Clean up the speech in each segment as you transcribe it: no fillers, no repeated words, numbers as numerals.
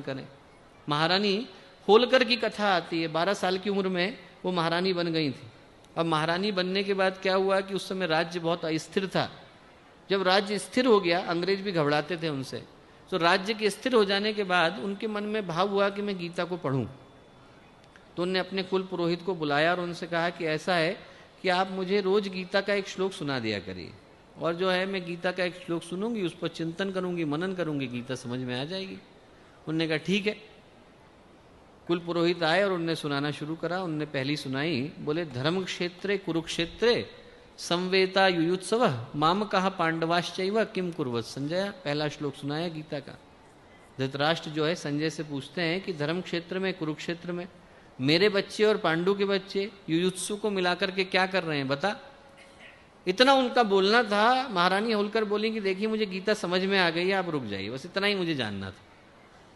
करें। महारानी होलकर की कथा आती है। 12 साल की उम्र में वो महारानी बन गई थी। अब महारानी बनने के बाद क्या हुआ कि उस समय राज्य बहुत अस्थिर था। जब राज्य स्थिर हो गया, अंग्रेज भी घबराते थे उनसे, तो राज्य के स्थिर हो जाने के बाद उनके मन में भाव हुआ कि मैं गीता को पढ़ूं। तो उन्होंने अपने कुल पुरोहित को बुलाया और उनसे कहा कि ऐसा है कि आप मुझे रोज गीता का एक श्लोक सुना दिया करिए, और जो है मैं गीता का एक श्लोक सुनूंगी, उस पर चिंतन करूंगी, मनन करूंगी, गीता समझ में आ जाएगी। उनने कहा ठीक है। कुल पुरोहित आए और उनने सुनाना शुरू करा। उनने पहली सुनाई, बोले धर्म क्षेत्रे कुरुक्षेत्रे संवेता युयुत्सव माम कहा पांडवाश्चैव किम कुर्वत संजय। पहला श्लोक सुनाया गीता का। धृतराष्ट्र जो है संजय से पूछते हैं कि धर्म क्षेत्र में, कुरुक्षेत्र में मेरे बच्चे और पांडु के बच्चे युयुत्सु को मिलाकर के क्या कर रहे हैं बता। इतना उनका बोलना था। महारानी होलकर बोली कि देखिए मुझे गीता समझ में आ गई है, आप रुक जाइए, बस इतना ही मुझे जानना था।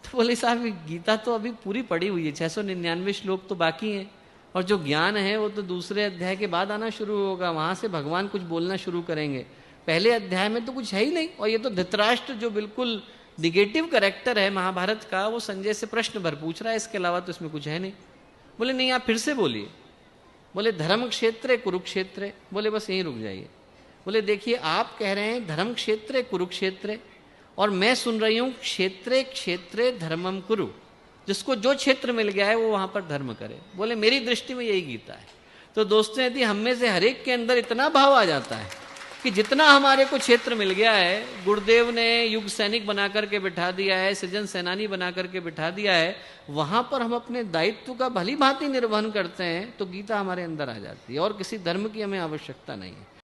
तो बोले साहब गीता तो अभी पूरी पड़ी हुई है, 699 श्लोक तो बाकी हैं, और जो ज्ञान है वो तो दूसरे अध्याय के बाद आना शुरू होगा, वहां से भगवान कुछ बोलना शुरू करेंगे। पहले अध्याय में तो कुछ है ही नहीं। और ये तो धृतराष्ट्र जो बिल्कुल निगेटिव कैरेक्टर है महाभारत का, वो संजय से प्रश्न भर पूछ रहा है, इसके अलावा तो इसमें कुछ है नहीं। बोले नहीं, आप फिर से बोलिए। बोले धर्म क्षेत्र कुरुक्षेत्र। बोले बस यहीं रुक जाइए। बोले देखिए आप कह रहे हैं धर्म क्षेत्र कुरुक्षेत्र, और मैं सुन रही हूं क्षेत्रे क्षेत्रे धर्मम कुरु, जिसको जो क्षेत्र मिल गया है वो वहां पर धर्म करे। बोले मेरी दृष्टि में यही गीता है। तो दोस्तों, यदि हम में से हर एक के अंदर इतना भाव आ जाता है कि जितना हमारे को क्षेत्र मिल गया है, गुरुदेव ने युग सैनिक बना करके बिठा दिया है, सृजन सेनानी बना करके बिठा दिया है, वहां पर हम अपने दायित्व का भली भांति निर्वहन करते हैं, तो गीता हमारे अंदर आ जाती है और किसी धर्म की हमें आवश्यकता नहीं है।